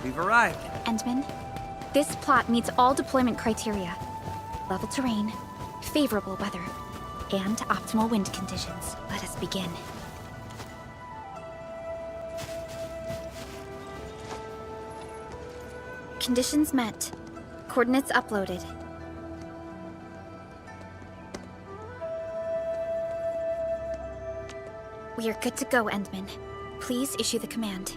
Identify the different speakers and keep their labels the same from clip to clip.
Speaker 1: we've arrived.
Speaker 2: Endman, this plot meets all deployment criteria. Level terrain, favorable weather, and optimal wind conditions. Let us begin. Conditions met. Coordinates uploaded. We are good to go, Endman. Please issue the command.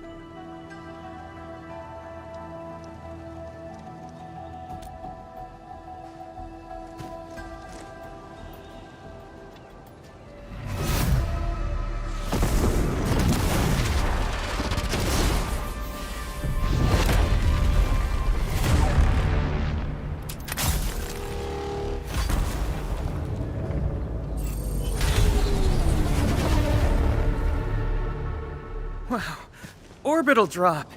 Speaker 1: Wow, orbital drop.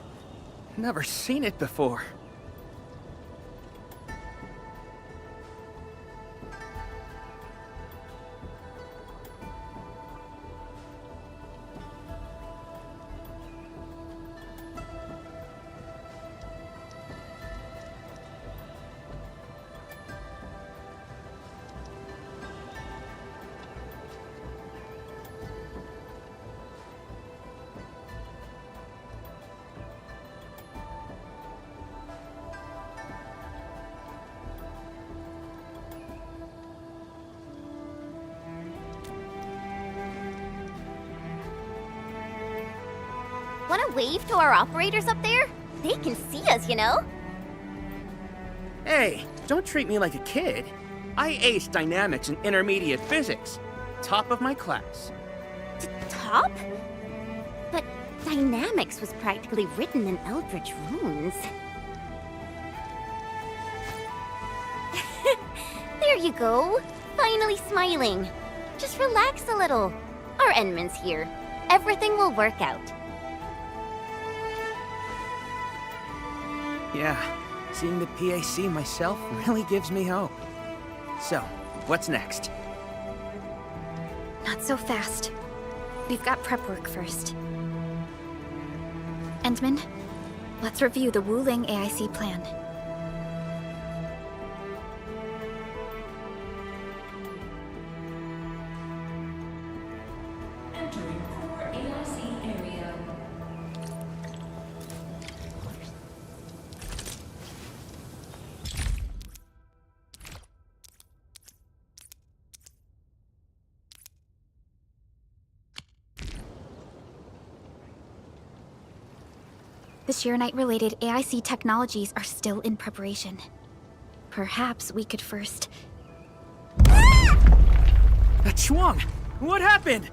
Speaker 1: Never seen it before.
Speaker 3: Wanna wave to our operators up there? They can see us, you know?
Speaker 1: Hey, don't treat me like a kid. I aced dynamics and intermediate physics. Top of my class.
Speaker 3: Top? But dynamics was practically written in Eldritch runes. There you go. Finally smiling. Just relax a little. Our Endman's here. Everything will work out.
Speaker 1: Yeah, seeing the PAC myself really gives me hope. So, what's next?
Speaker 2: Not so fast. We've got prep work first. Endman, let's review the Wuling AIC plan.
Speaker 4: Entering core AIC area.
Speaker 2: The Shirenite-related AIC technologies are still in preparation. Perhaps we could first...
Speaker 1: Chuang! What happened?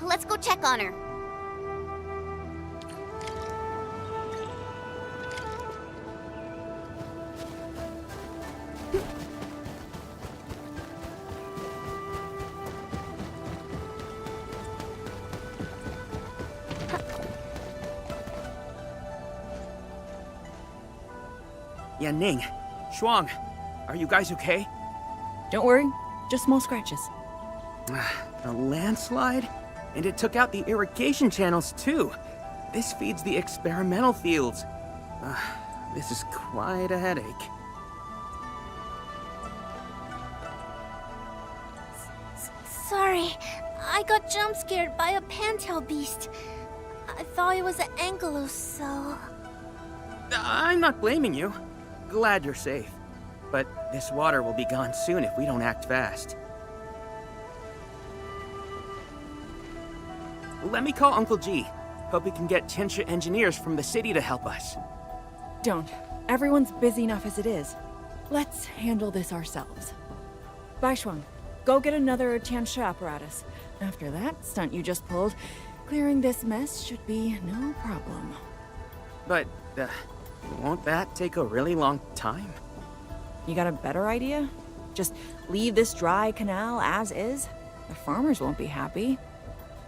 Speaker 3: Let's go check on her.
Speaker 1: Ning, Chuang, are you guys okay?
Speaker 5: Don't worry, just small scratches.
Speaker 1: A landslide? And it took out the irrigation channels too. This feeds the experimental fields. This is quite a headache.
Speaker 3: Sorry, I got jump scared by a pantail beast. I thought it was an angelos, so...
Speaker 1: I'm not blaming you. Glad you're safe. But this water will be gone soon if we don't act fast. Let me call Uncle G. Hope we can get Tinsha engineers from the city to help us.
Speaker 5: Don't. Everyone's busy enough as it is. Let's handle this ourselves. Baishuang, go get another Tiansha apparatus. After that stunt you just pulled, clearing this mess should be no problem.
Speaker 1: But, won't that take a really long time?
Speaker 5: You got a better idea? Just leave this dry canal as is? The farmers won't be happy.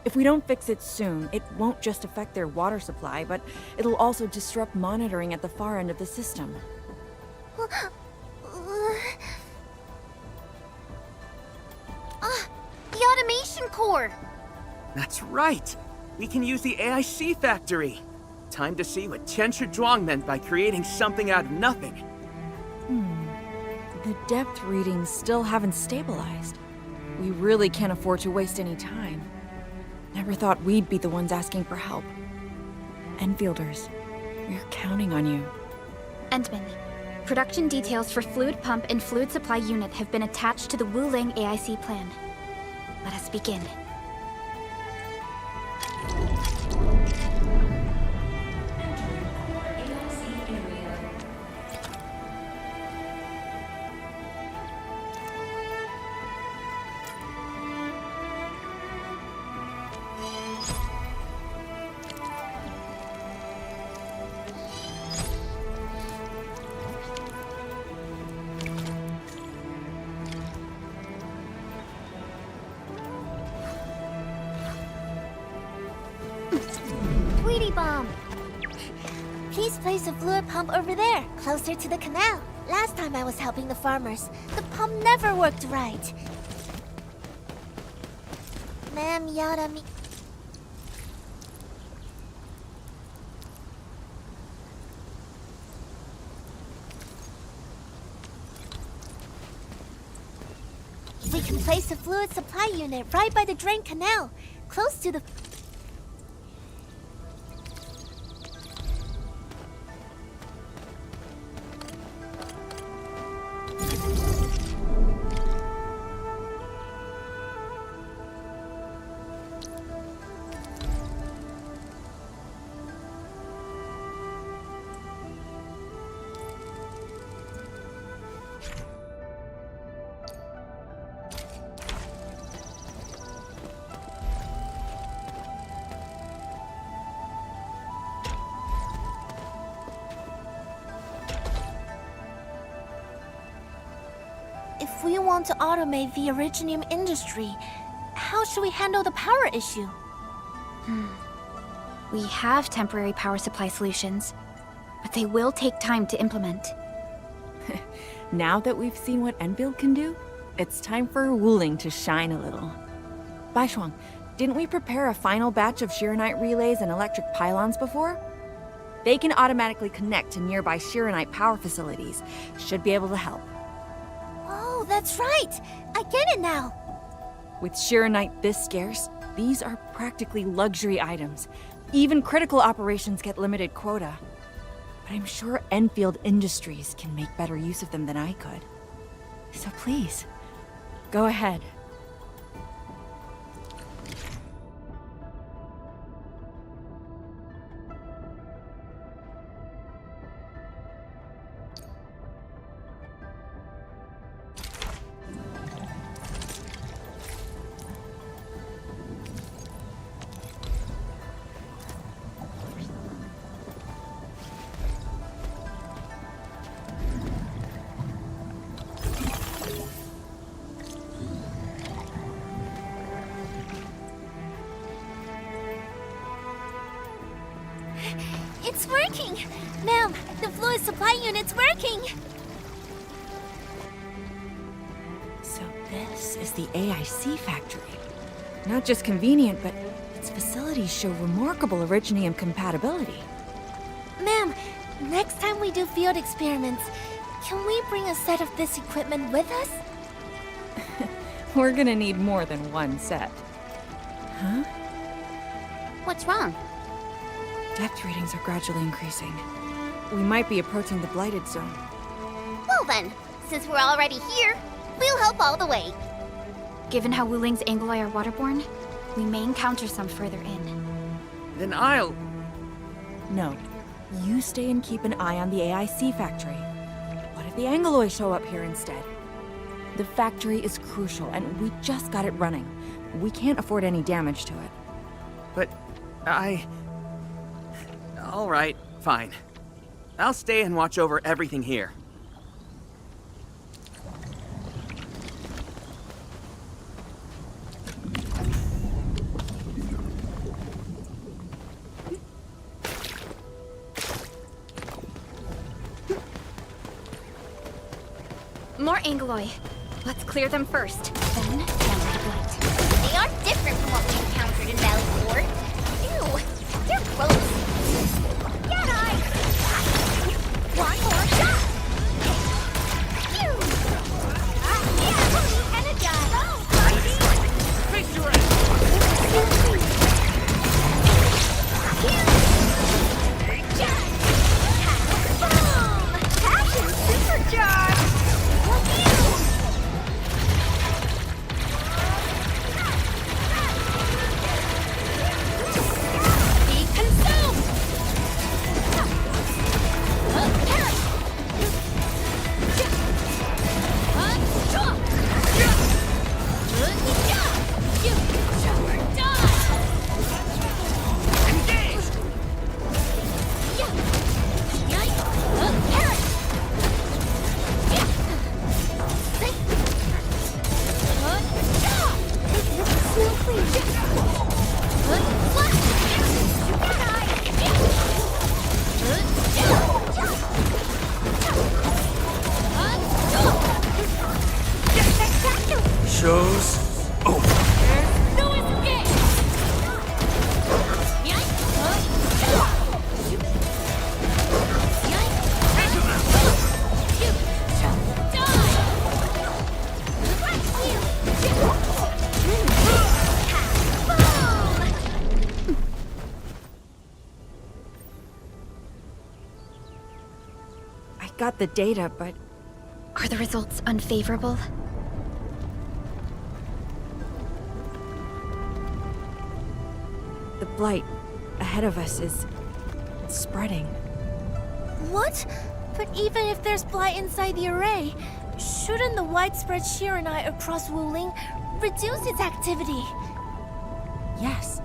Speaker 5: If we don't fix it soon, it won't just affect their water supply, but it'll also disrupt monitoring at the far end of the system.
Speaker 3: The automation core!
Speaker 1: That's right! We can use the AIC factory! Time to see what Chen Zhuang meant by creating something out of nothing.
Speaker 5: The depth readings still haven't stabilized. We really can't afford to waste any time. Never thought we'd be the ones asking for help. Enfielders, we're counting on you.
Speaker 2: Endman, production details for fluid pump and fluid supply unit have been attached to the Wuling AIC plan. Let us begin.
Speaker 4: Entering core AIC area.
Speaker 3: Tweety bomb! Please place a fluid pump over there, closer to the canal. Last time I was helping the farmers, the pump never worked right. Ma'am, yada me. We can place a fluid supply unit right by the drain canal, close to the... If we want to automate the originium industry, how should we handle the power issue?
Speaker 2: We have temporary power supply solutions, but they will take time to implement.
Speaker 5: Now that we've seen what Enfield can do, it's time for Wuling to shine a little. Baishuang, didn't we prepare a final batch of Shiranite relays and electric pylons before? They can automatically connect to nearby Shiranite power facilities. Should be able to help.
Speaker 3: Oh, that's right! I get it now!
Speaker 5: With Shiranite this scarce, these are practically luxury items. Even critical operations get limited quota. But I'm sure Enfield Industries can make better use of them than I could. So please, go ahead.
Speaker 3: It's working! Ma'am, the fluid supply unit's working!
Speaker 5: So this is the AIC factory. Not just convenient, but its facilities show remarkable originium compatibility.
Speaker 3: Ma'am, next time we do field experiments, can we bring a set of this equipment with us?
Speaker 5: We're gonna need more than one set. Huh?
Speaker 3: What's wrong?
Speaker 5: Depth readings are gradually increasing. We might be approaching the blighted zone.
Speaker 3: Well then, since we're already here, we'll help all the way.
Speaker 2: Given how Wuling's Angoloi are waterborne, we may encounter some further in.
Speaker 1: Then I'll...
Speaker 5: No. You stay and keep an eye on the AIC factory. What if the Angoloi show up here instead? The factory is crucial, and we just got it running. We can't afford any damage to it.
Speaker 1: But all right, fine. I'll stay and watch over everything here.
Speaker 2: More Angoloi. Let's clear them first, then handle the blight.
Speaker 3: They are different from what we encountered in Valley 4. Ew, they're gross.
Speaker 5: got the data, but
Speaker 2: Are the results unfavorable?
Speaker 5: the blight ahead of us is spreading.
Speaker 3: What? But even if there's blight inside the array, shouldn't the widespread Shiranite across Wuling reduce its activity?
Speaker 5: Yes.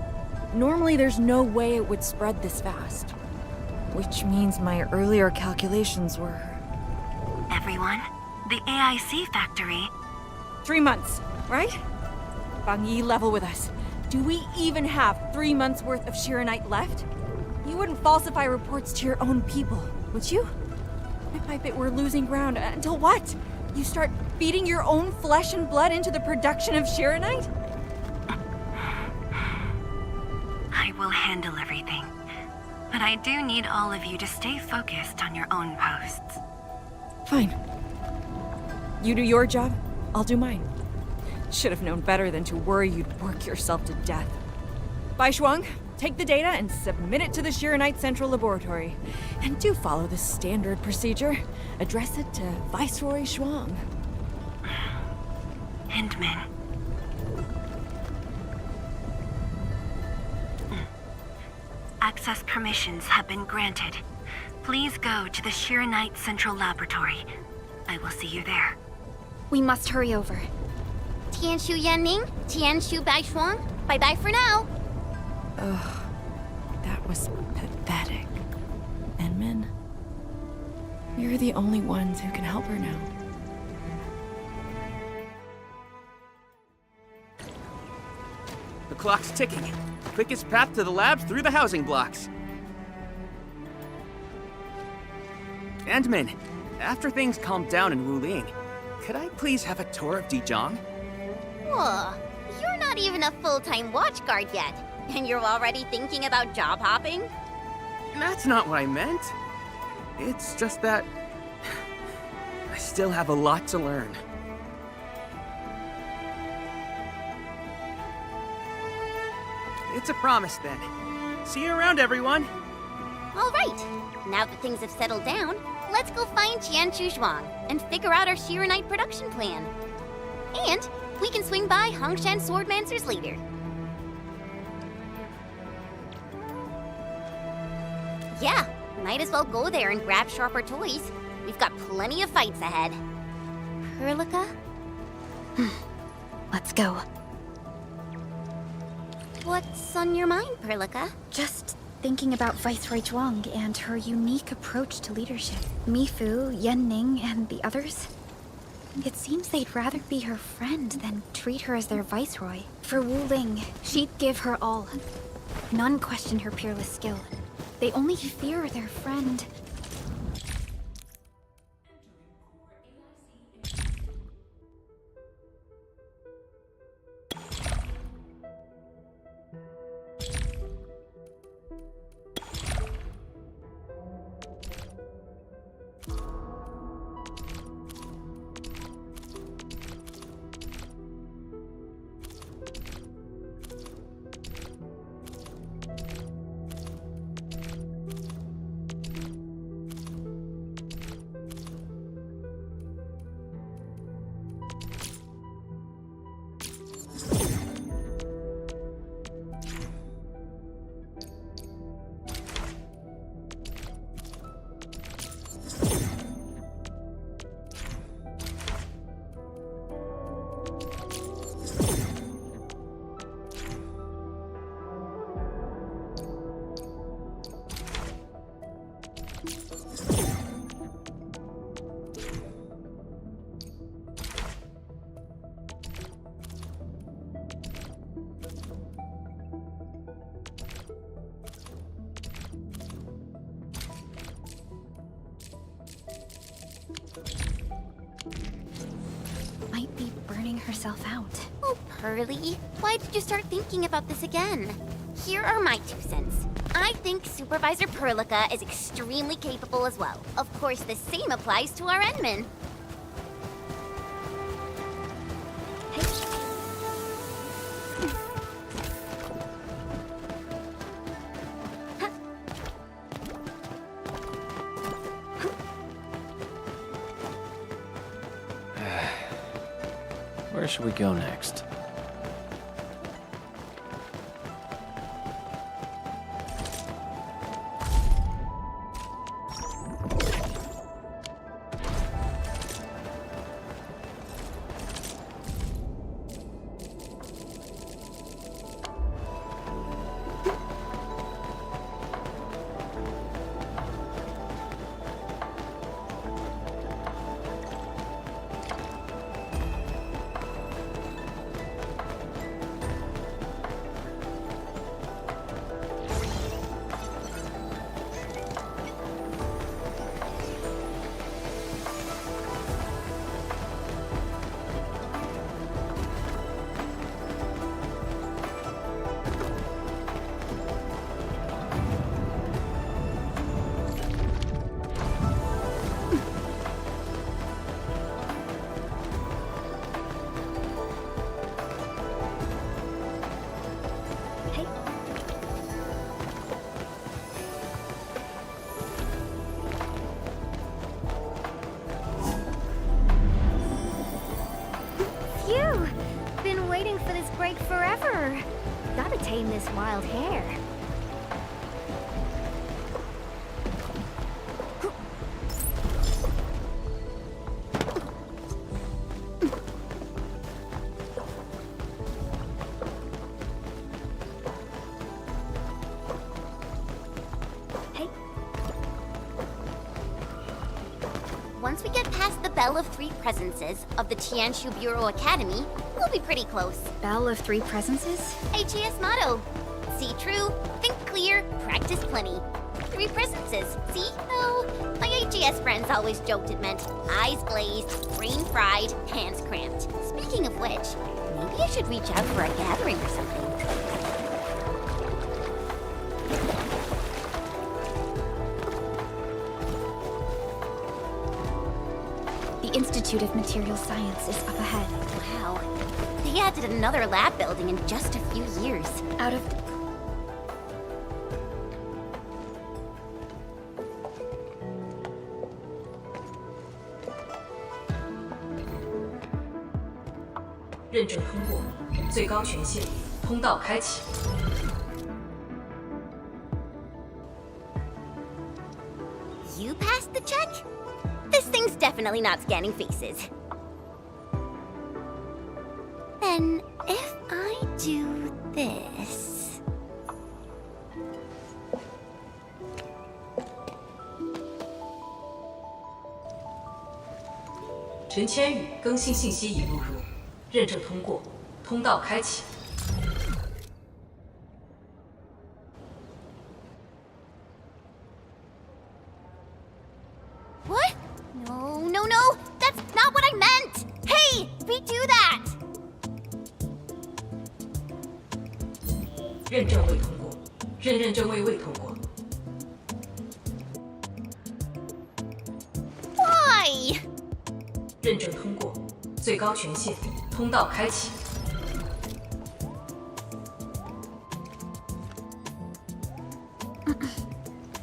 Speaker 5: Normally there's no way it would spread this fast. Which means my earlier calculations were...
Speaker 6: Everyone, the AIC factory.
Speaker 5: 3 months, right? Bang Yi, level with us. Do we even have 3 months worth of Shiranite left? You wouldn't falsify reports to your own people, would you? Bit by bit, we're losing ground. Until what? You start feeding your own flesh and blood into the production of Shiranite?
Speaker 6: I will handle everything. But I do need all of you to stay focused on your own posts.
Speaker 5: Fine. You do your job, I'll do mine. Should have known better than to worry you'd work yourself to death. Bai Shuang, take the data and submit it to the Shiranite Central Laboratory. And do follow the standard procedure. Address it to Viceroy Shuang.
Speaker 6: Hindman. Access permissions have been granted. Please go to the Shiranite Central Laboratory. I will see you there.
Speaker 2: We must hurry over.
Speaker 3: Tianshu Yanning, Tianshu Baishuang, bye-bye for now.
Speaker 5: Ugh, that was pathetic. Enmin, you're the only ones who can help her now.
Speaker 1: The clock's ticking. Quickest path to the labs through the housing blocks. Endman, after things calm down in Wuling, could I please have a tour of Dijiang?
Speaker 7: Whoa, you're not even a full-time watch guard yet, and you're already thinking about job hopping?
Speaker 1: That's not what I meant. It's just that I still have a lot to learn. It's a promise then. See you around, everyone.
Speaker 7: All right, now that things have settled down, let's go find Qianchu Zhuang and figure out our Shiranite production plan. And we can swing by Hongshan Swordmancer's later. Yeah, might as well go there and grab sharper toys. We've got plenty of fights ahead.
Speaker 3: Perlica?
Speaker 2: Let's go.
Speaker 7: What's on your mind, Perlica?
Speaker 2: Just thinking about Viceroy Zhuang and her unique approach to leadership. Mifu, Yan Ning, and the others. It seems they'd rather be her friend than treat her as their viceroy. For Wu Ling, she'd give her all. None question her peerless skill. They only fear their friend. Might be burning herself out.
Speaker 7: Oh, Pearly, why did you start thinking about this again? Here are my 2 cents. I think Supervisor Perlica is extremely capable as well. Of course, the same applies to our Enman.
Speaker 8: Where should we go next?
Speaker 3: Phew! Been waiting for this break forever. Gotta tame this wild hare.
Speaker 7: Once we get past the Bell of Three Presences of the Tianshu Bureau Academy, we'll be pretty close.
Speaker 2: Bell of Three Presences?
Speaker 7: HES motto. See true, think clear, practice plenty. Three presences, see? Oh, my HES friends always joked it meant eyes glazed, brain fried, hands cramped. Speaking of which, maybe I should reach out for a gathering or something.
Speaker 2: The Institute of Material Science is up ahead.
Speaker 7: Wow. They added another lab building in just a few years.
Speaker 2: Out of...
Speaker 4: 认证通过，最高权限，通道开启。
Speaker 7: You passed the check? This thing's definitely not scanning faces. Then, if I do this...
Speaker 4: 陈千羽更新信息已录入，认证通过，通道开启。
Speaker 7: What? No, no, no! That's not what I meant! Hey! Redo that!
Speaker 4: 认证未通过，认证未通过。
Speaker 7: Why?
Speaker 4: 认证通过，最高权限，通道开启。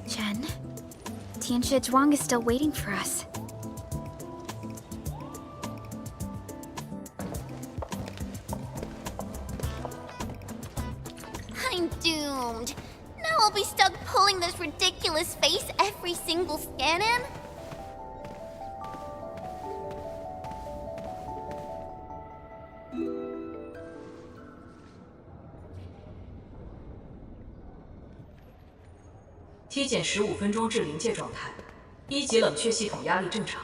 Speaker 2: Chen? Tianxia Zhuang is still waiting for us.
Speaker 7: I'm doomed. Now I'll be stuck pulling this ridiculous face every single scan-in?
Speaker 4: 体检15分钟至临界状态，1级冷却系统压力正常。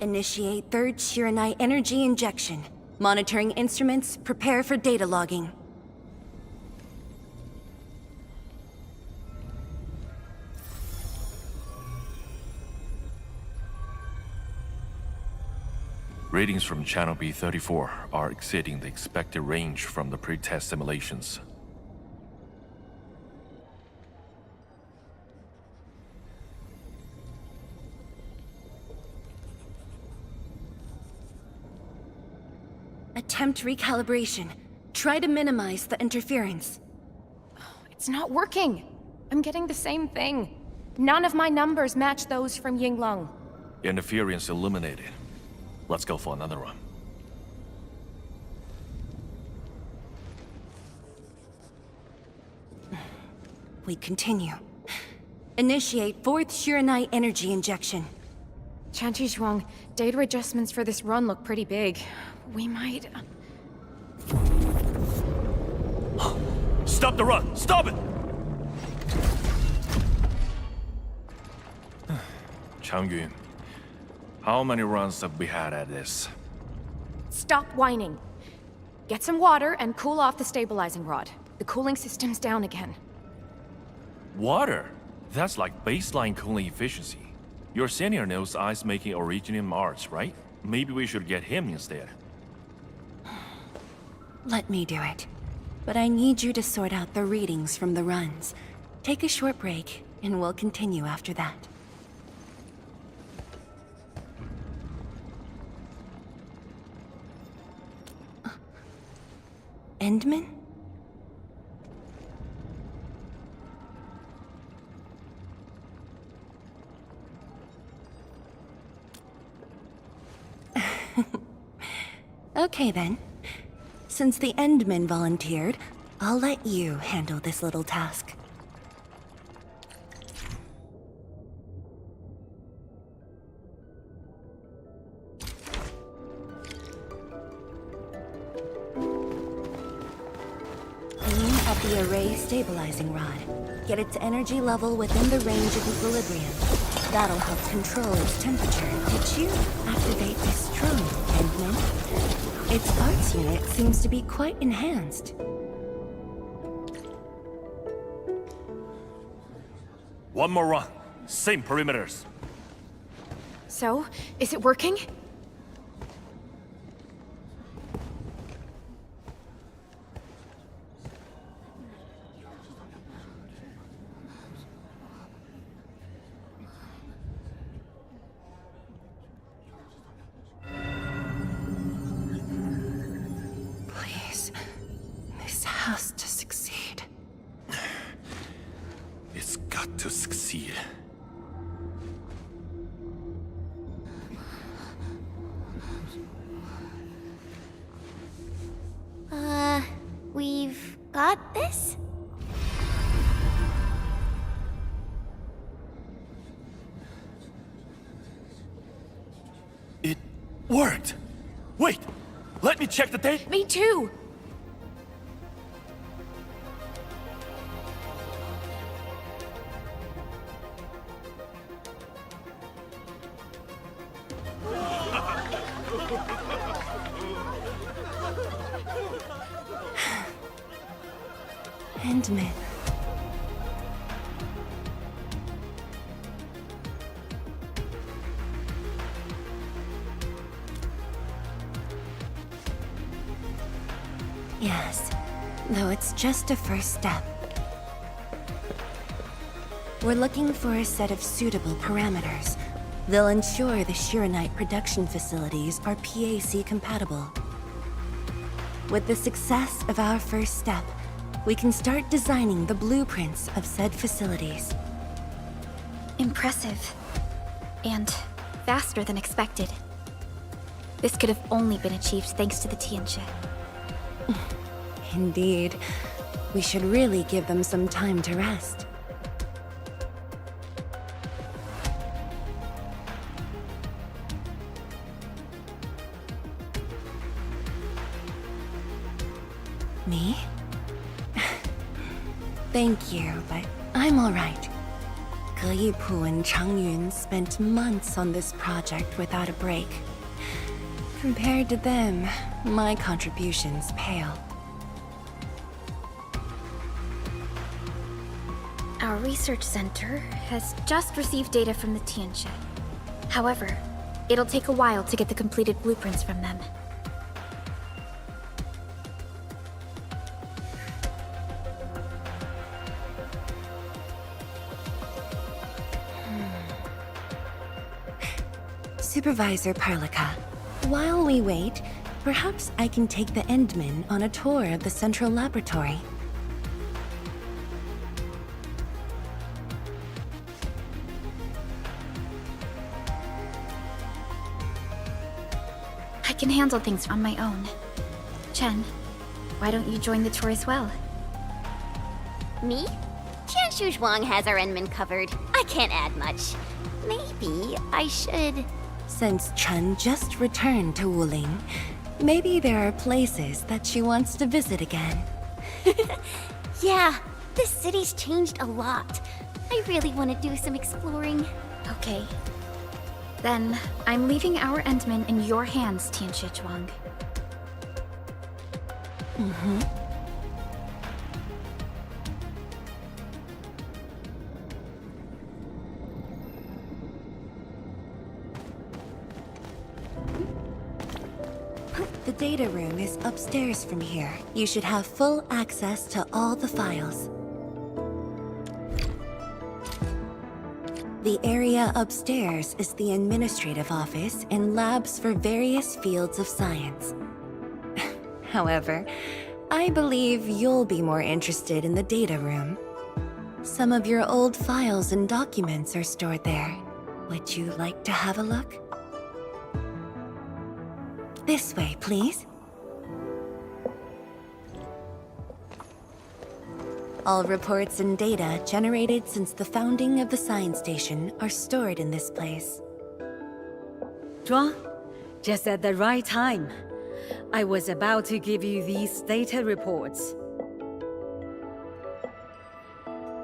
Speaker 6: Initiate third Shiranite energy injection. Monitoring instruments, prepare for data logging.
Speaker 9: Readings from Channel B34 are exceeding the expected range from the pre-test simulations.
Speaker 6: Attempt recalibration. Try to minimize the interference.
Speaker 8: It's not working. I'm getting the same thing. None of my numbers match those from Yinglong.
Speaker 9: Interference eliminated. Let's go for another run.
Speaker 6: We continue. Initiate 4th Shiranite energy injection.
Speaker 8: Chanchi Zhuang, data adjustments for this run look pretty big. We might...
Speaker 9: Stop the run! Stop it! Changyun, how many runs have we had at this?
Speaker 8: Stop whining. Get some water and cool off the stabilizing rod. The cooling system's down again.
Speaker 9: Water? That's like baseline cooling efficiency. Your senior knows ice-making originium arts, right? Maybe we should get him instead.
Speaker 6: Let me do it. But I need you to sort out the readings from the runs. Take a short break, and we'll continue after that. Endman? Okay then. Since the Endman volunteered, I'll let you handle this little task. Aim at the array stabilizing rod. Get its energy level within the range of equilibrium. That'll help control its temperature. Did you activate this drone, Endman? Its parts unit seems to be quite enhanced.
Speaker 9: One more run. Same perimeters.
Speaker 8: So, is it working?
Speaker 6: Please, this has to succeed.
Speaker 9: It's got to succeed.
Speaker 3: We've got this?
Speaker 9: It worked! Wait! Let me check the date!
Speaker 8: Me too!
Speaker 6: Endman. Yes, though it's just a first step. We're looking for a set of suitable parameters. They'll ensure the Shiranite production facilities are PAC compatible. With the success of our first step, we can start designing the blueprints of said facilities.
Speaker 2: Impressive. And faster than expected. This could have only been achieved thanks to the Tianxia.
Speaker 6: Indeed. We should really give them some time to rest. Me? Thank you, but I'm all right. Ge Yipu and Changyun spent months on this project without a break. Compared to them, my contributions pale.
Speaker 2: Our research center has just received data from the Tianxia. However, it'll take a while to get the completed blueprints from them.
Speaker 6: Supervisor Perlica, while we wait, perhaps I can take the Endman on a tour of the central laboratory.
Speaker 2: can handle things on my own. Chen, why don't you join the tour as well?
Speaker 7: Me? Tianshu Zhuang has our Enman covered. I can't add much. Maybe I should...
Speaker 6: Since Chen just returned to Wuling, maybe there are places that she wants to visit again.
Speaker 7: Yeah, this city's changed a lot. I really want to do some exploring.
Speaker 2: Okay. Then, I'm leaving our Endman in your hands, Tianxue Zhuang.
Speaker 6: The data room is upstairs from here. You should have full access to all the files. The area upstairs is the administrative office and labs for various fields of science. However, I believe you'll be more interested in the data room. Some of your old files and documents are stored there. Would you like to have a look? This way, please. All reports and data generated since the founding of the science station are stored in this place.
Speaker 10: Zhuang, just at the right time. I was about to give you these data reports.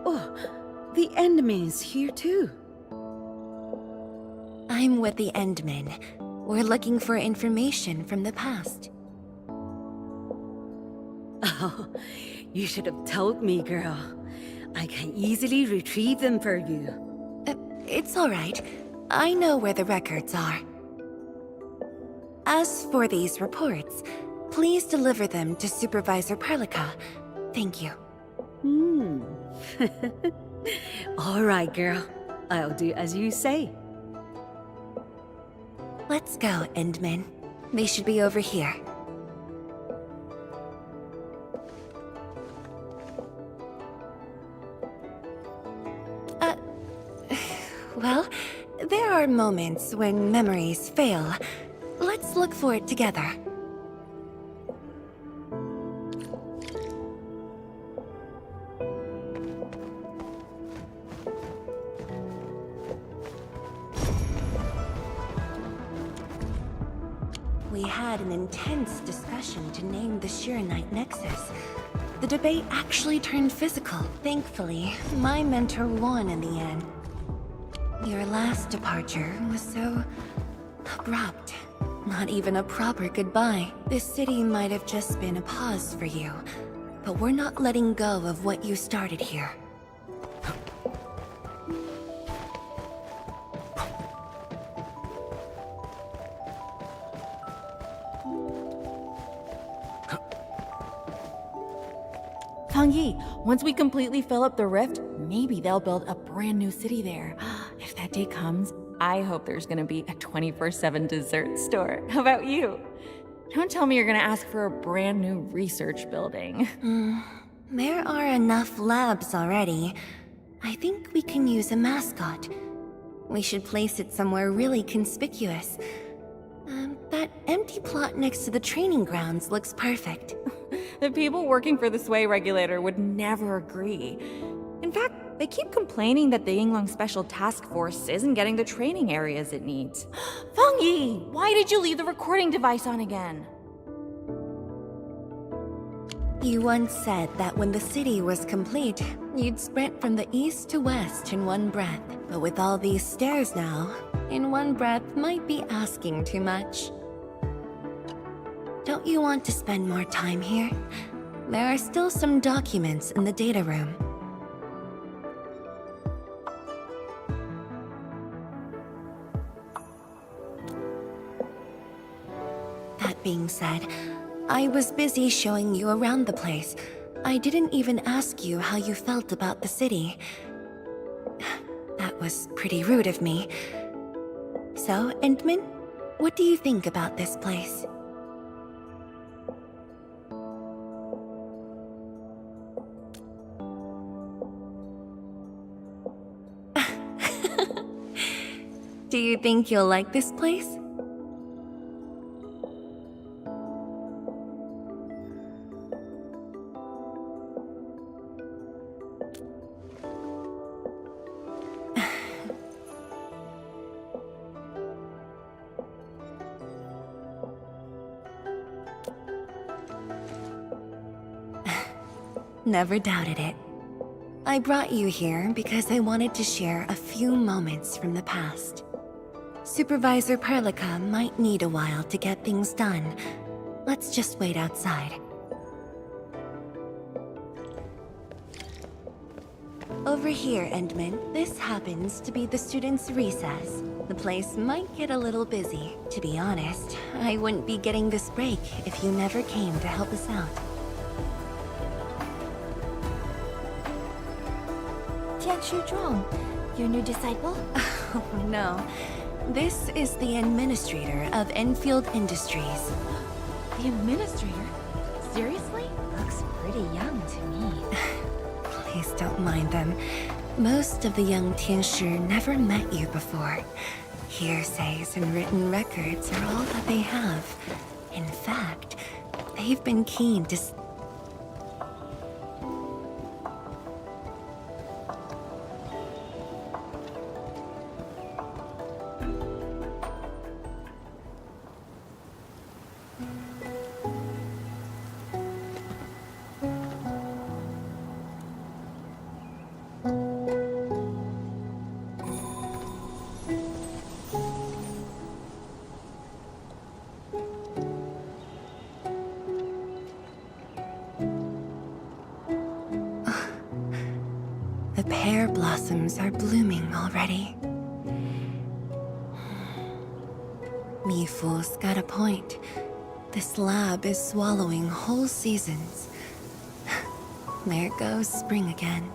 Speaker 10: Oh, the Endman's here too.
Speaker 6: I'm with the Endmen. We're looking for information from the past.
Speaker 10: Oh, you should have told me, girl. I can easily retrieve them for you.
Speaker 6: It's all right. I know where the records are. As for these reports, please deliver them to Supervisor Perlica. Thank you.
Speaker 10: All right, girl. I'll do as you say.
Speaker 6: Let's go, Endman. They should be over here. Well, there are moments when memories fail. Let's look for it together. We had an intense discussion to name the Shiranite Nexus. The debate actually turned physical. Thankfully, my mentor won in the end. Your last departure was so abrupt. Not even a proper goodbye. This city might have just been a pause for you, but we're not letting go of what you started here.
Speaker 5: Fang Yi, once we completely fill up the rift, maybe they'll build a brand new city there. If that day comes, I hope there's gonna be a 24/7 dessert store. How about you? Don't tell me you're gonna ask for a brand new research building.
Speaker 6: There are enough labs already. I think we can use a mascot. We should place it somewhere really conspicuous. That empty plot next to the training grounds looks perfect.
Speaker 5: The people working for the Sway Regulator would never agree. In fact, they keep complaining that the Yinglong Special Task Force isn't getting the training areas it needs. Fang Yi, why did you leave the recording device on again?
Speaker 6: You once said that when the city was complete, you'd sprint from the east to west in one breath. But with all these stairs now, in one breath might be asking too much. Don't you want to spend more time here? There are still some documents in the data room. That being said, I was busy showing you around the place. I didn't even ask you how you felt about the city. That was pretty rude of me. So, Endman, what do you think about this place? Do you think you'll like this place? Never doubted it. I brought you here because I wanted to share a few moments from the past. Supervisor Perlica might need a while to get things done. Let's just wait outside. Over here, Endman. This happens to be the students' recess. The place might get a little busy. To be honest, I wouldn't be getting this break if you never came to help us out.
Speaker 3: Tianshu Zhuang, your new disciple?
Speaker 6: Oh no. This is the administrator of Enfield Industries.
Speaker 8: The administrator? Seriously?
Speaker 3: Looks pretty young to me.
Speaker 6: Please don't mind them. Most of the young Tianshu never met you before. Hearsays and written records are all that they have. In fact, they've been keen to... The pear blossoms are blooming already. Mifu's got a point. This lab is swallowing whole seasons. There goes spring again.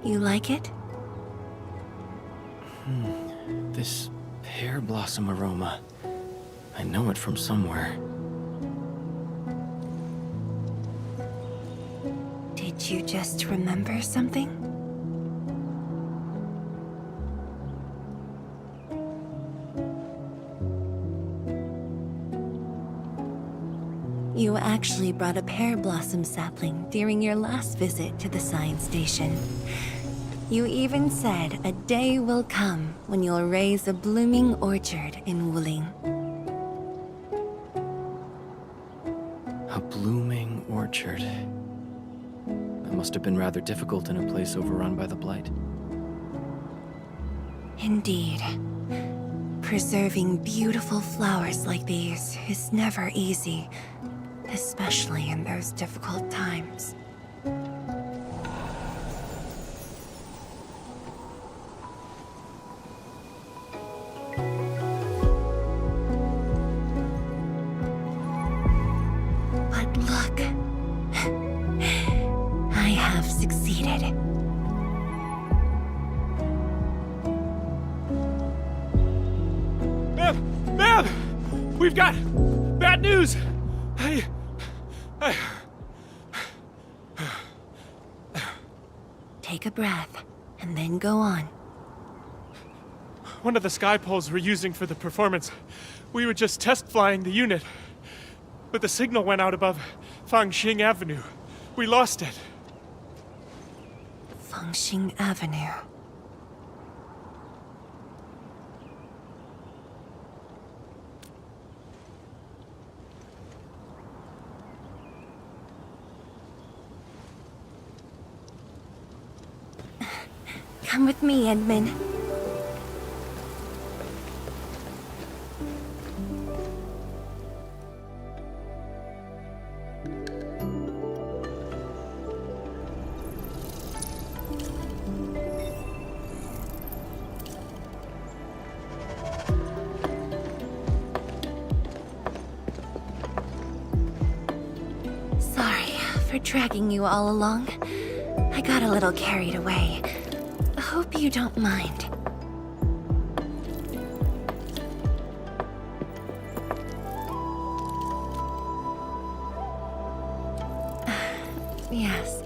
Speaker 6: You like it?
Speaker 11: This pear blossom aroma. I know it from somewhere.
Speaker 6: Did you just remember something? You actually brought a pear blossom sapling during your last visit to the science station. You even said a day will come when you'll raise a blooming orchard in Wuling.
Speaker 11: A blooming orchard. That must have been rather difficult in a place overrun by the Blight.
Speaker 6: Indeed. Preserving beautiful flowers like these is never easy, especially in those difficult times. But look, I have succeeded.
Speaker 9: Ma'am! We've got bad news!
Speaker 6: Take a breath, and then go on.
Speaker 12: One of the sky poles we're using for the performance. We were just test flying the unit. But the signal went out above Fangxing Avenue. We lost it.
Speaker 6: Fangxing Avenue. Come with me, Edmund. Sorry for dragging you all along. I got a little carried away. Hope you don't mind. Yes,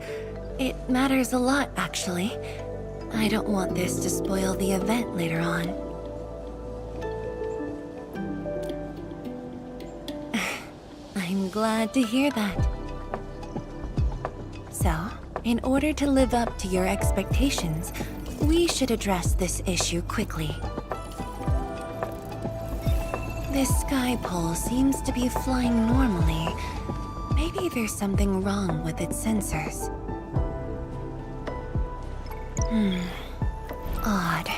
Speaker 6: it matters a lot, actually. I don't want this to spoil the event later on. I'm glad to hear that. So, In order to live up to your expectations, we should address this issue quickly. This sky pole seems to be flying normally. Maybe there's something wrong with its sensors. Odd.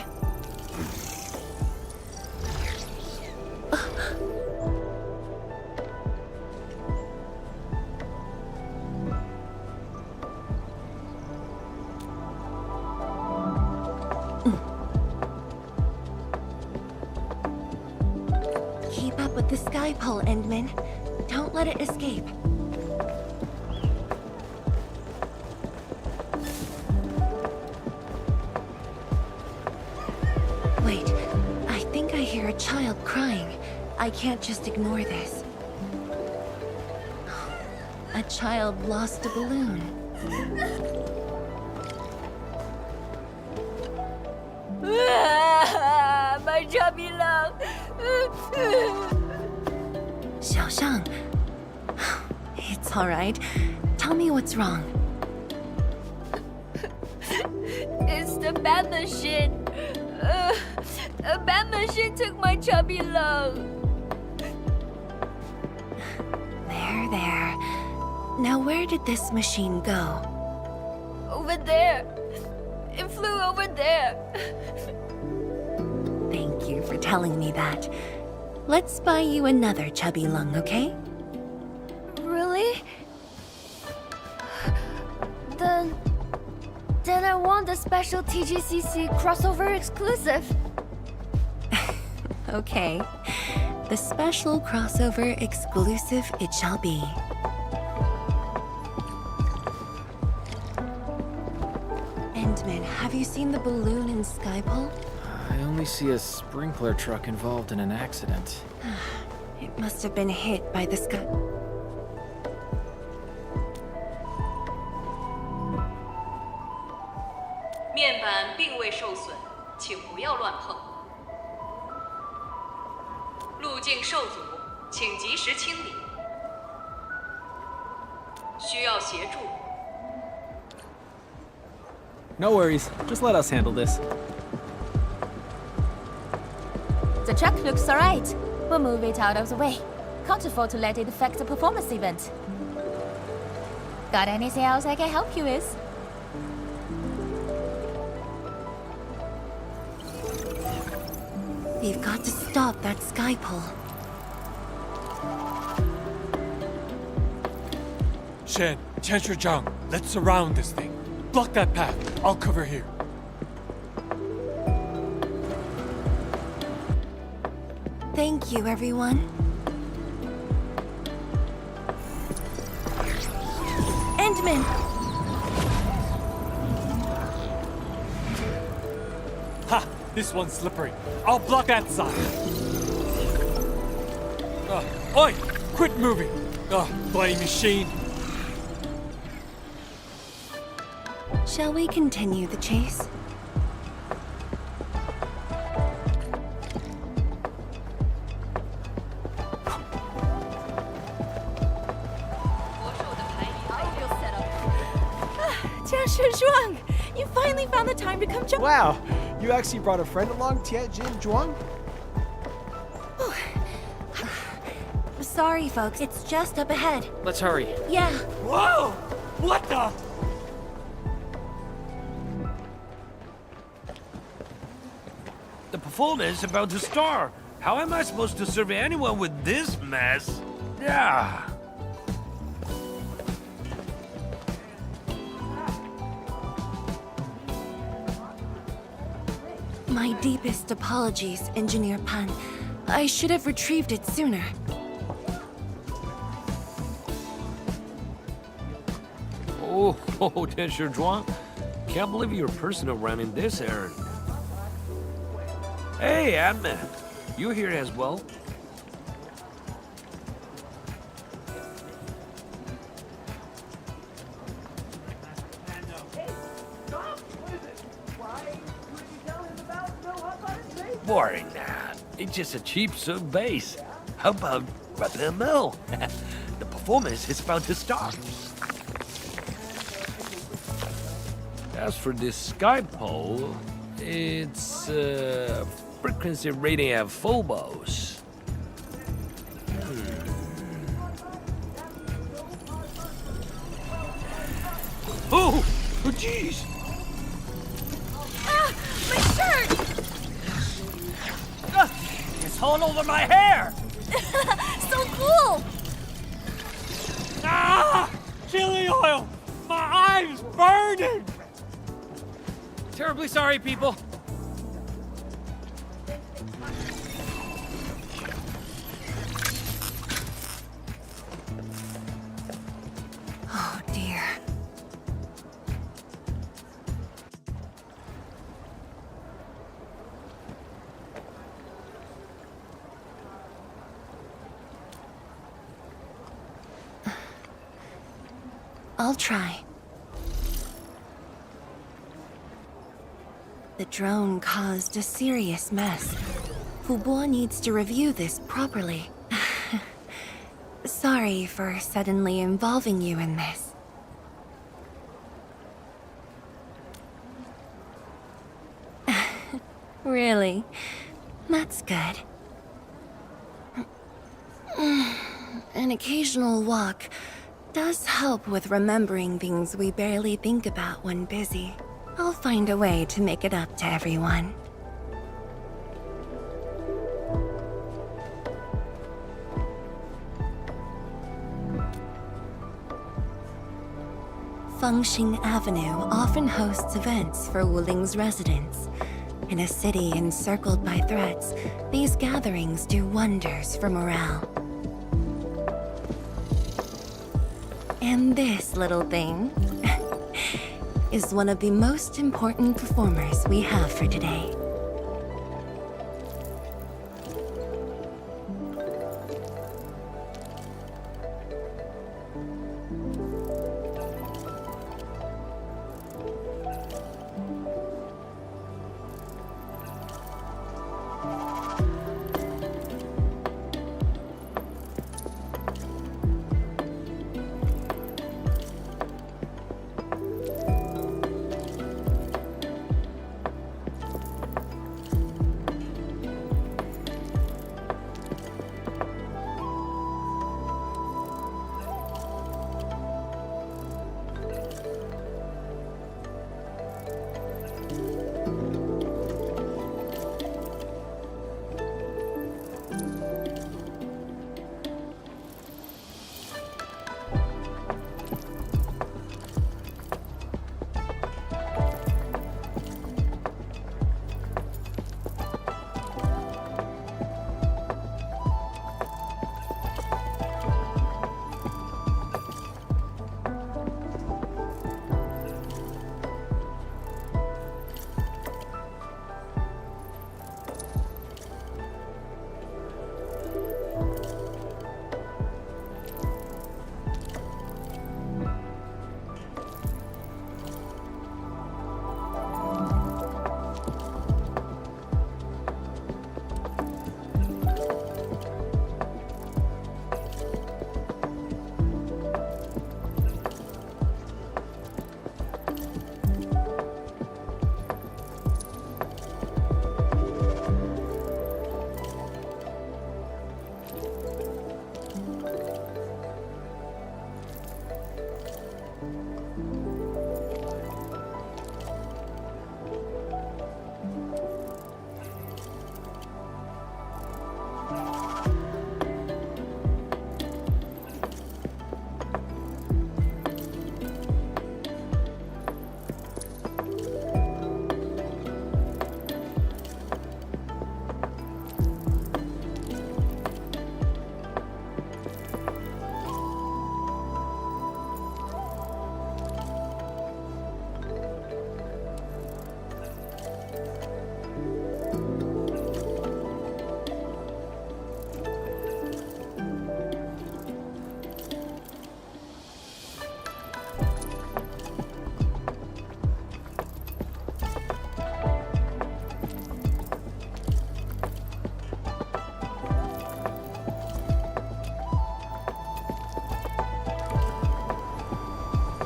Speaker 6: Keep up with the sky pole, Endman. Don't let it escape. Wait, I think I hear a child crying. I can't just ignore this. A child lost a balloon.
Speaker 3: My chubby love.
Speaker 6: Xiaoshang. It's alright. Tell me what's wrong.
Speaker 3: It's the bad machine. A bad machine took my chubby love.
Speaker 6: There. Now where did this machine go?
Speaker 3: Over there. It flew over there.
Speaker 6: Thank you for telling me that. Let's buy you another chubby lung, okay?
Speaker 3: Really? Then I want the special TGCC crossover exclusive.
Speaker 6: Okay. The special crossover exclusive it shall be. Endman, have you seen the balloon in Skypole?
Speaker 11: I only see a sprinkler truck involved in an accident.
Speaker 6: It must have been hit by the sky.
Speaker 4: 面板并未受损，请不要乱碰。路径受阻，请及时清理。需要协助。
Speaker 13: No worries. Just let us handle this.
Speaker 3: The truck looks alright. We'll move it out of the way. Can't afford to let it affect the performance event. Got anything else I can help you with?
Speaker 6: We've got to stop that Skypole.
Speaker 12: Shen, Zhang, let's surround this thing. Block that path. I'll cover here.
Speaker 6: Thank you, everyone. Endman!
Speaker 12: Ha! This one's slippery. I'll block that side. Oi! Quit moving! Bloody machine.
Speaker 6: Shall we continue the chase?
Speaker 5: Zhuang, you finally found the time to come join.
Speaker 13: Wow, you actually brought a friend along, Zhuang?
Speaker 6: Sorry, folks. It's just up ahead.
Speaker 11: Let's hurry.
Speaker 6: Yeah.
Speaker 12: Whoa! What the?
Speaker 14: The performance is about to start. How am I supposed to serve anyone with this mess? Yeah.
Speaker 6: My deepest apologies, Engineer Pan. I should have retrieved it sooner.
Speaker 14: Oh, Zhuang. Can't believe you're personal running this errand. Hey, admin. You here as well? Boring that. It's just a cheap soup base. How about Rapid? The performance is about to start. As for this sky pole, it's frequency rating at phobos. Oh, jeez!
Speaker 8: Ah, my shirt!
Speaker 14: It's all over my hair!
Speaker 3: So cool!
Speaker 12: Ah! Chili oil! My eye's burning!
Speaker 11: Terribly sorry, people.
Speaker 6: Oh dear. I'll try. The drone caused a serious mess. Fubo needs to review this properly. Sorry for suddenly involving you in this. Really? That's good. An occasional walk does help with remembering things we barely think about when busy. I'll find a way to make it up to everyone. Fengxing Avenue often hosts events for Wuling's residents. In a city encircled by threats, these gatherings do wonders for morale. And this little thing is one of the most important performers we have for today.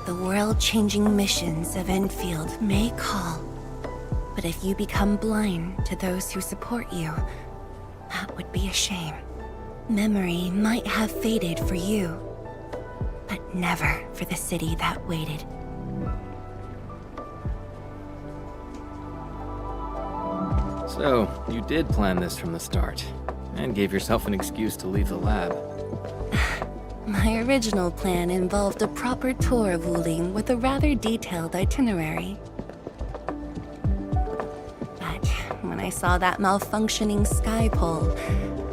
Speaker 6: The world-changing missions of Enfield may call, but if you become blind to those who support you, that would be a shame. Memory might have faded for you, but never for the city that waited.
Speaker 11: So, you did plan this from the start, and gave yourself an excuse to leave the lab.
Speaker 6: My original plan involved a proper tour of Wuling with a rather detailed itinerary. But when I saw that malfunctioning sky pole,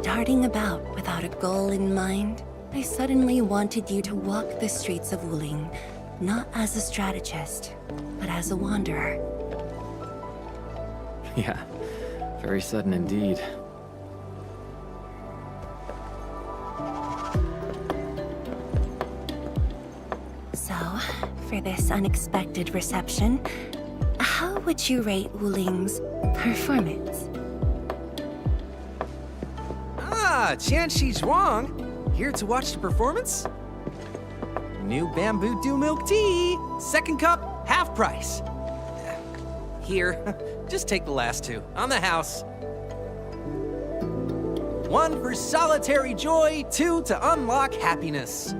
Speaker 6: darting about without a goal in mind, I suddenly wanted you to walk the streets of Wuling, not as a strategist, but as a wanderer.
Speaker 11: Yeah, very sudden indeed.
Speaker 6: So, for this unexpected reception, how would you rate Wuling's performance?
Speaker 15: Ah, Qianxi Zhuang! Here to watch the performance? New bamboo dew milk tea! Second cup, half price. Here, just take the last two, on the house. One for solitary joy, two to unlock happiness.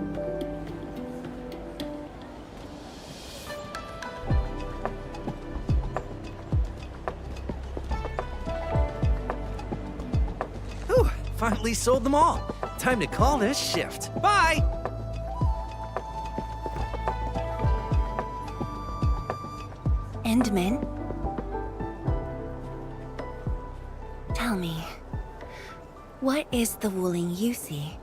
Speaker 15: Whew, finally sold them all. Time to call this shift. Bye!
Speaker 6: Endman? Tell me, what is the Wuling you see?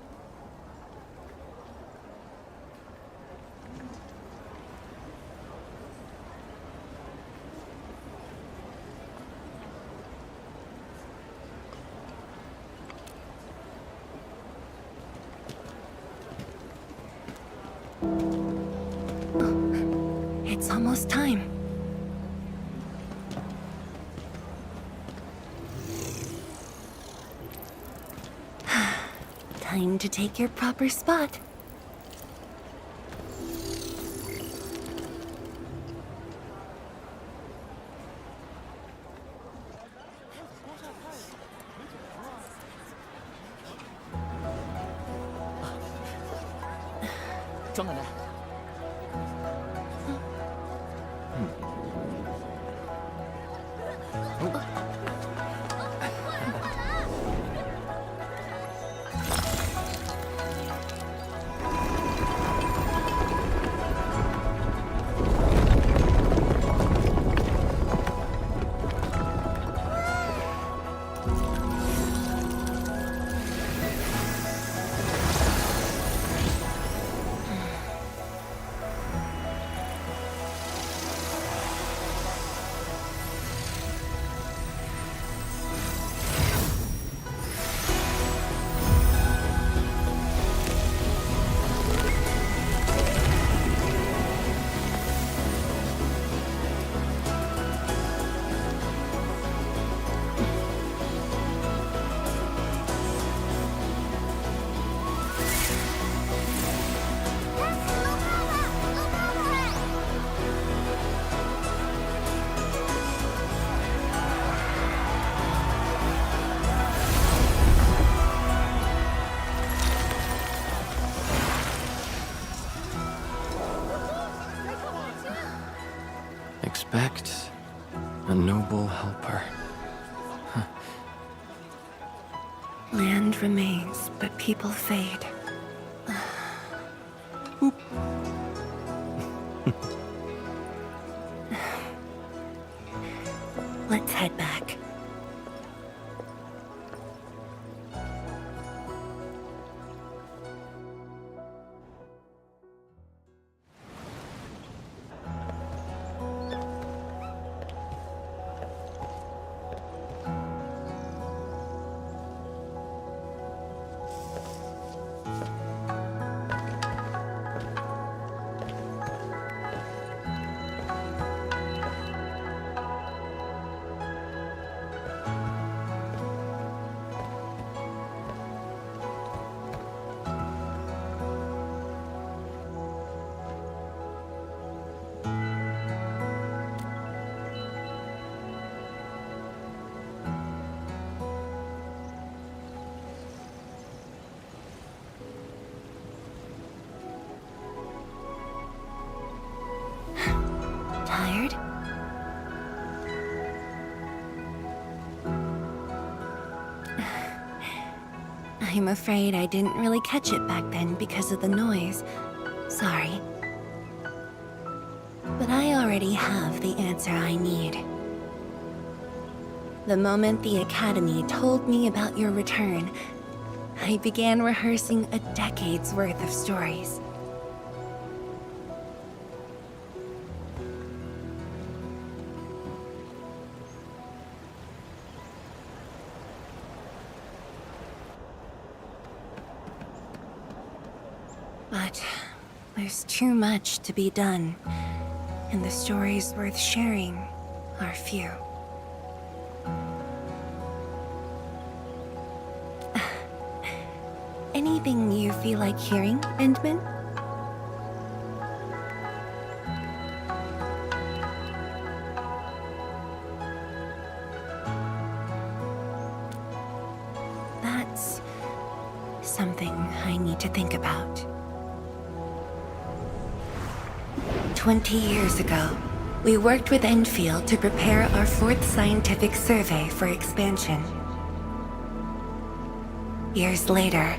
Speaker 6: It's almost time. Time to take your proper spot.
Speaker 11: Expect a noble helper.
Speaker 6: Land remains, but people fade. Let's head back. I'm afraid I didn't really catch it back then because of the noise. Sorry. But I already have the answer I need. The moment the Academy told me about your return, I began rehearsing a decade's worth of stories. But there's too much to be done, and the stories worth sharing are few. Anything you feel like hearing, Endman? That's something I need to think about. 20 years ago, we worked with Endfield to prepare our 4th scientific survey for expansion. Years later,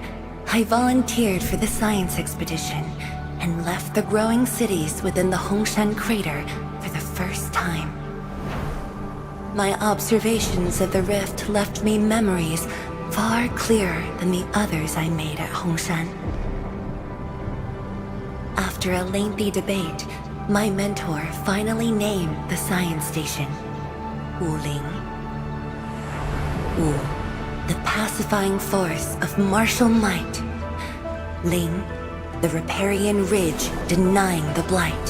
Speaker 6: I volunteered for the science expedition and left the growing cities within the Hongshan crater for the first time. My observations of the rift left me memories far clearer than the others I made at Hongshan. After a lengthy debate, my mentor finally named the science station Wuling. Wu, the pacifying force of martial might. Ling, the riparian ridge denying the blight.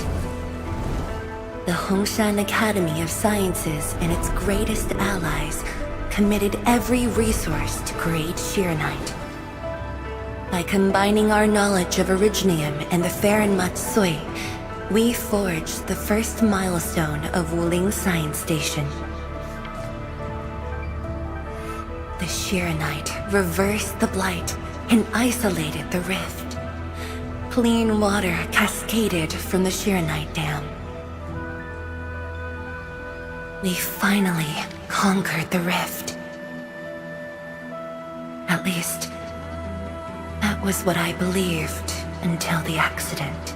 Speaker 6: The Hongshan Academy of Sciences and its greatest allies committed every resource to create Shiranite. By combining our knowledge of Originium and the Farron Matsui, we forged the first milestone of Wuling Science Station. The Shiranite reversed the blight and isolated the rift. Clean water cascaded from the Shiranite Dam. We finally conquered the rift. At least, that was what I believed until the accident.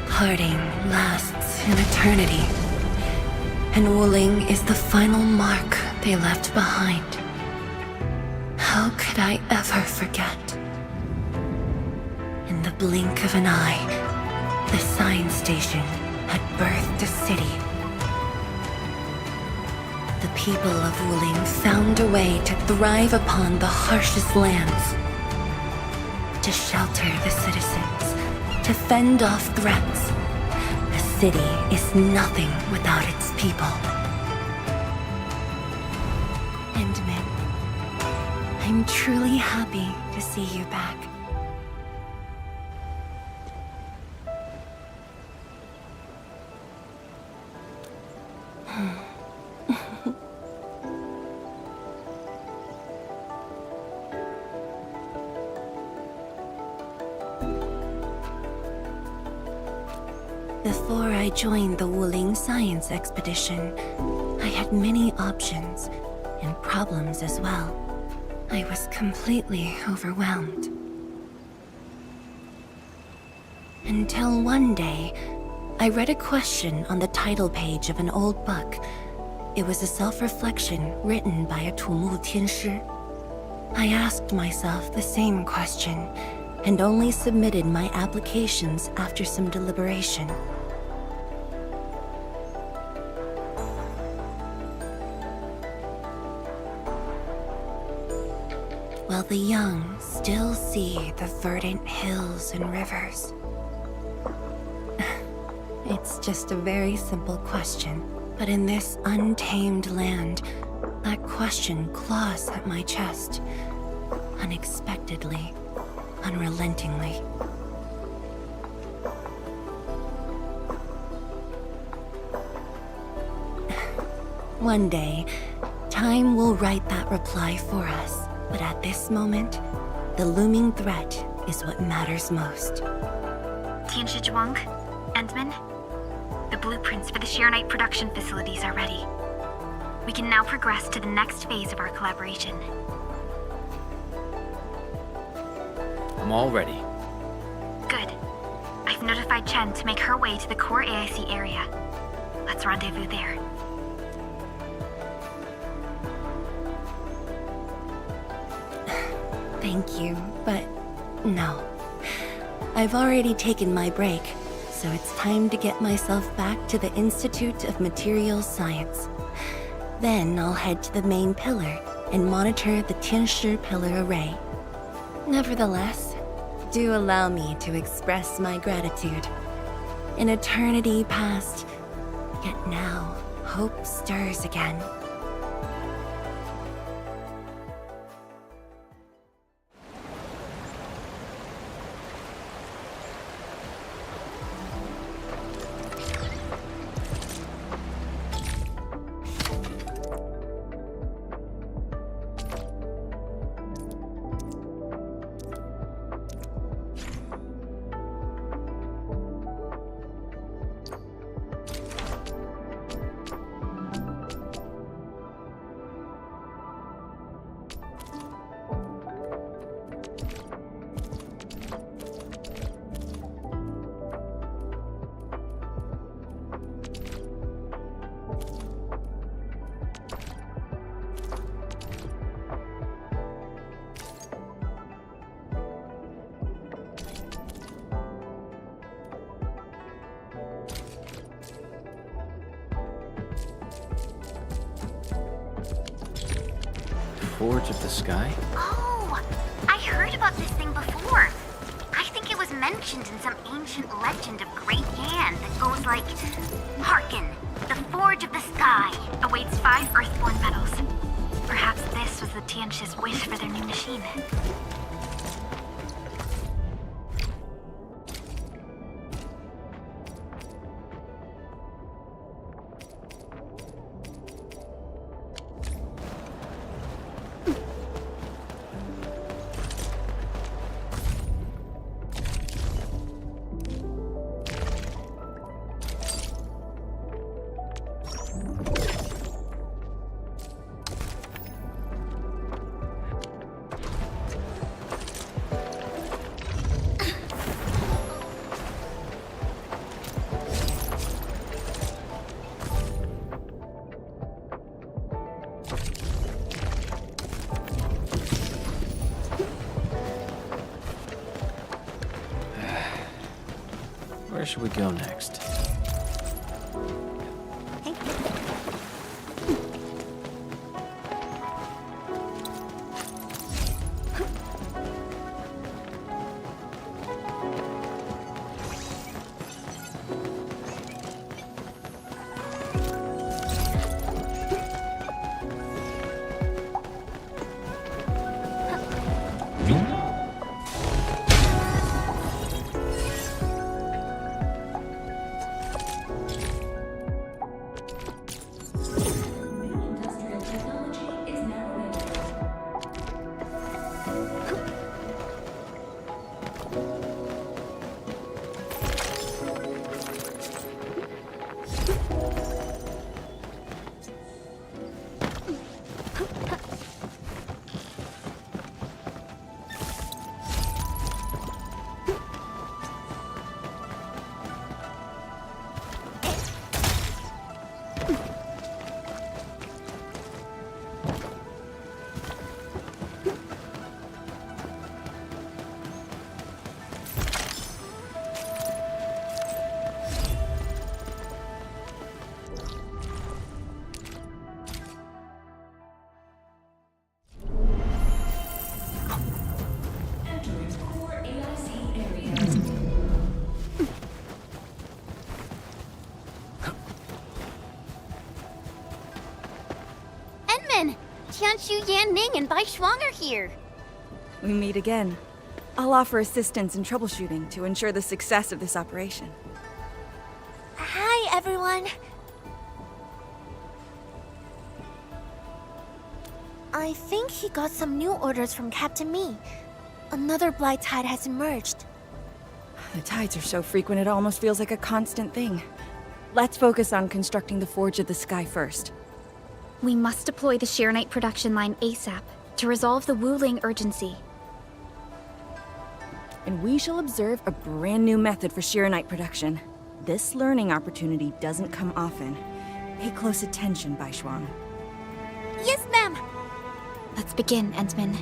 Speaker 6: Parting lasts an eternity, and Wuling is the final mark they left behind. How could I ever forget? In the blink of an eye, the science station had birthed a city. The people of Wuling found a way to thrive upon the harshest lands, to shelter the citizens, to fend off threats. A city is nothing without its people. Endman, I'm truly happy to see you back. Before I joined the Wuling Science Expedition, I had many options, and problems as well. I was completely overwhelmed. Until one day, I read a question on the title page of an old book. It was a self-reflection written by a Tumu Tianshi. I asked myself the same question, and only submitted my applications after some deliberation. While the young still see the verdant hills and rivers. It's just a very simple question, but in this untamed land, that question claws at my chest, unexpectedly, unrelentingly. One day, time will write that reply for us. But at this moment, the looming threat is what matters most.
Speaker 2: Tianshi Zhuang, Endman, the blueprints for the Shiranite production facilities are ready. We can now progress to the next phase of our collaboration.
Speaker 11: I'm all ready.
Speaker 2: Good. I've notified Chen to make her way to the core AIC area. Let's rendezvous there.
Speaker 6: Thank you, but no. I've already taken my break, so it's time to get myself back to the Institute of Materials Science. Then I'll head to the main pillar and monitor the Tianshi pillar array. Nevertheless, do allow me to express my gratitude. An eternity passed, yet now hope stirs again.
Speaker 11: Forge of the Sky?
Speaker 2: Oh, I heard about this thing before. I think it was mentioned in some ancient legend of Great Yan that goes like, Hearken, the Forge of the Sky awaits 5 Earthborn metals. Perhaps this was the Tianshi's wish for their new machine.
Speaker 11: Where should we go next?
Speaker 7: Tianshu, Yan Ning, and Bai Shuang are here.
Speaker 5: We meet again. I'll offer assistance in troubleshooting to ensure the success of this operation.
Speaker 3: Hi, everyone. I think he got some new orders from Captain Mi. Another blight tide has emerged.
Speaker 5: The tides are so frequent it almost feels like a constant thing. Let's focus on constructing the Forge of the Sky first.
Speaker 2: We must deploy the Sheernite production line ASAP to resolve the Wuling urgency.
Speaker 5: And we shall observe a brand new method for Sheernite production. This learning opportunity doesn't come often. Pay close attention, Bai Shuang.
Speaker 3: Yes, ma'am.
Speaker 2: Let's begin, Entman.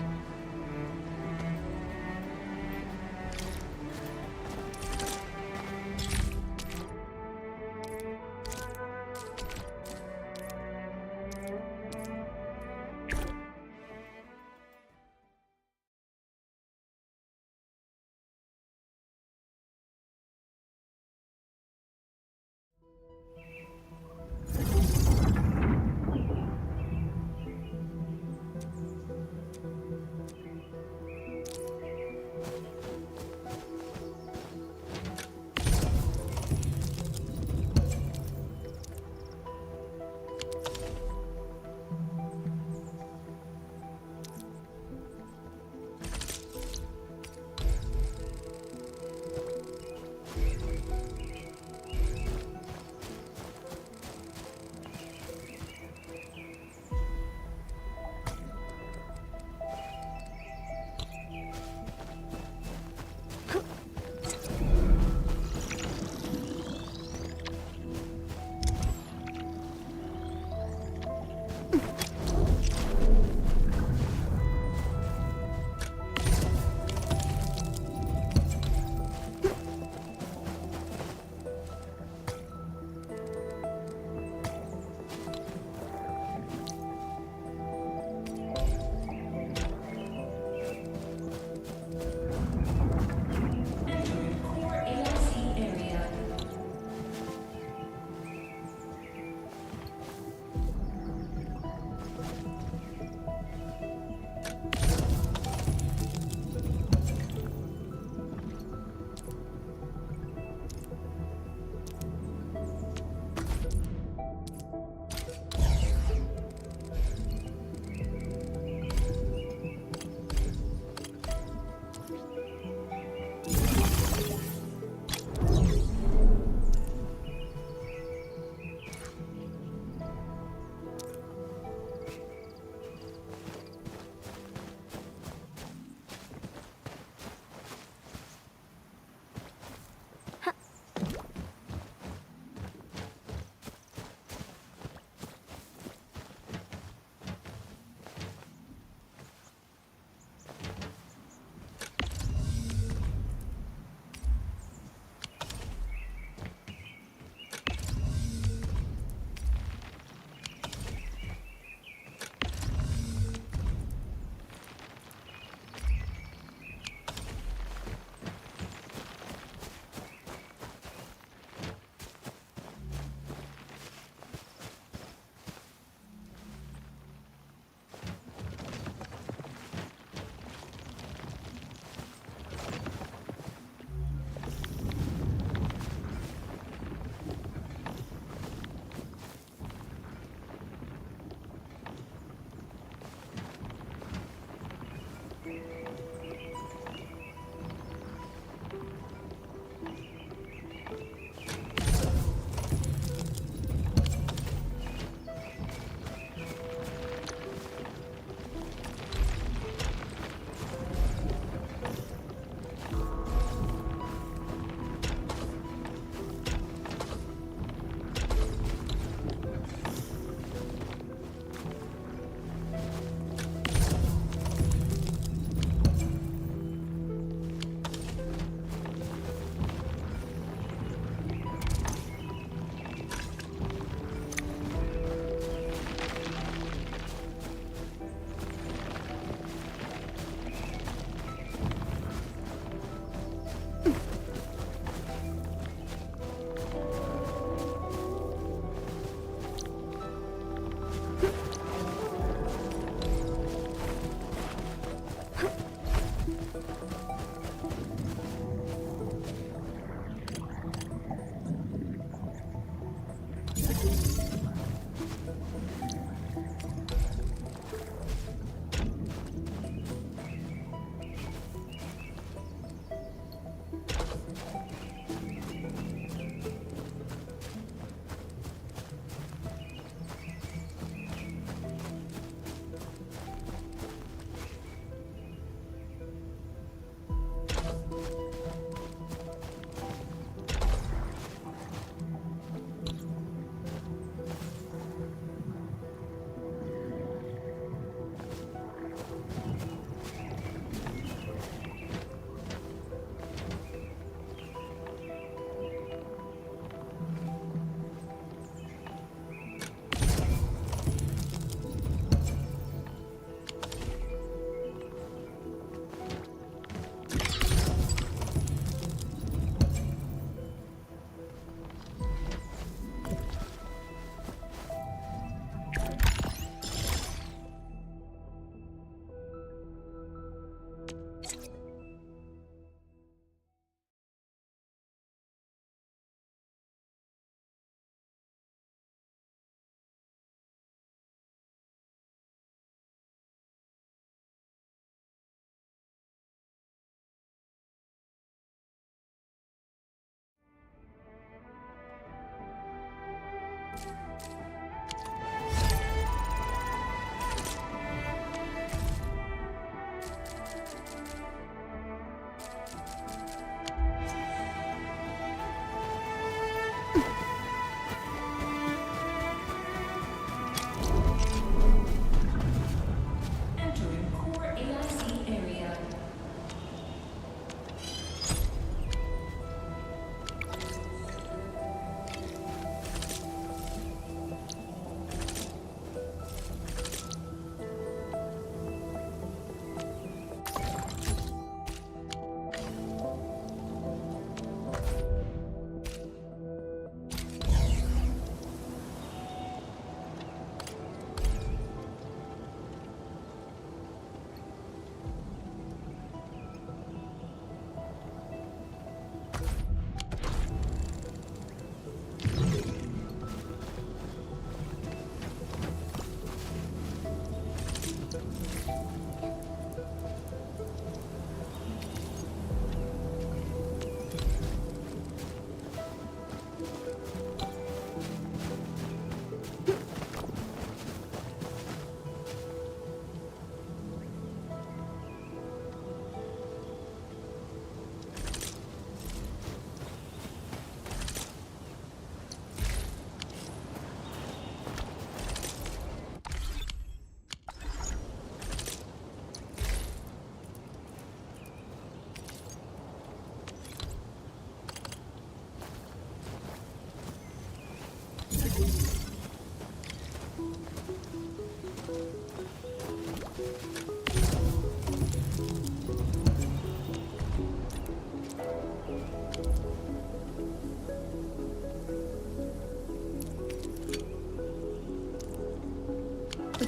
Speaker 2: We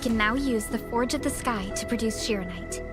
Speaker 2: can now use the Forge of the Sky to produce Shironite.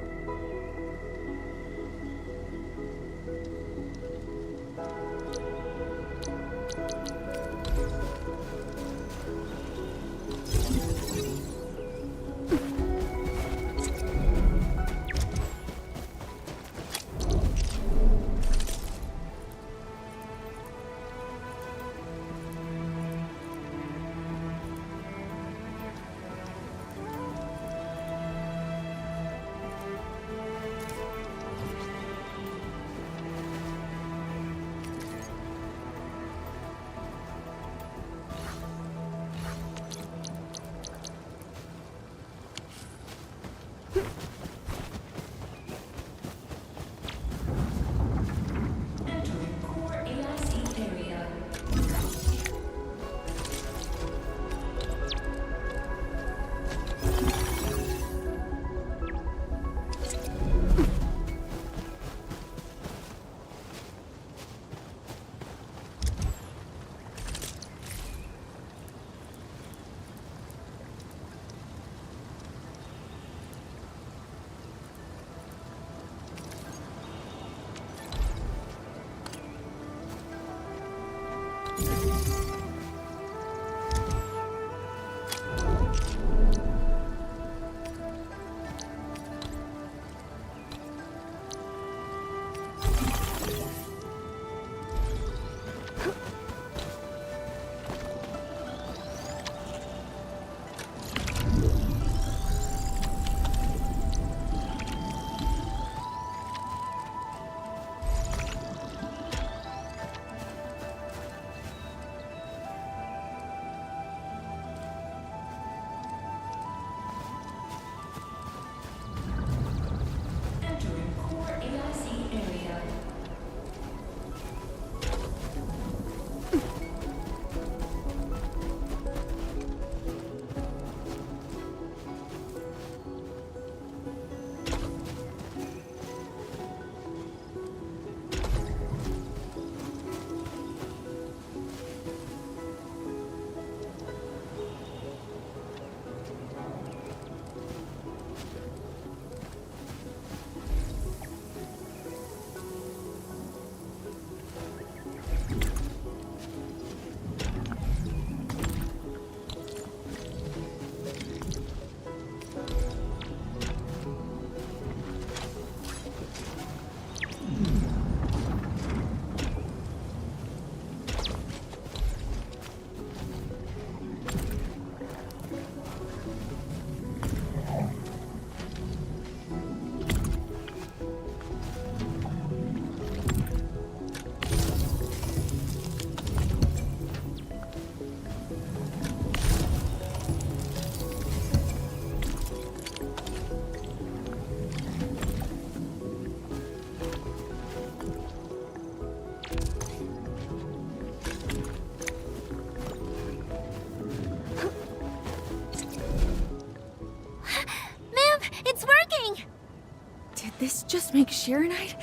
Speaker 5: This just makes Shironite?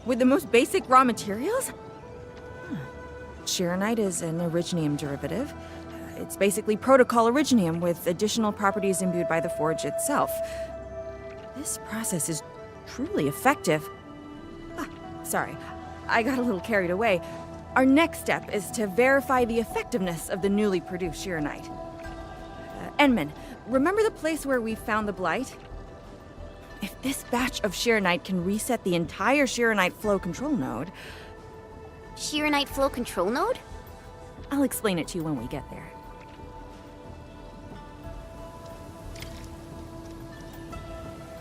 Speaker 5: With the most basic raw materials? Shironite is an originium derivative. It's basically protocol originium with additional properties imbued by the forge itself. This process is truly effective. Sorry, I got a little carried away. Our next step is to verify the effectiveness of the newly produced Shironite. Enman, remember the place where we found the Blight? If this batch of Shironite can reset the entire Shironite flow control node...
Speaker 7: Shironite flow control node?
Speaker 5: I'll explain it to you when we get there.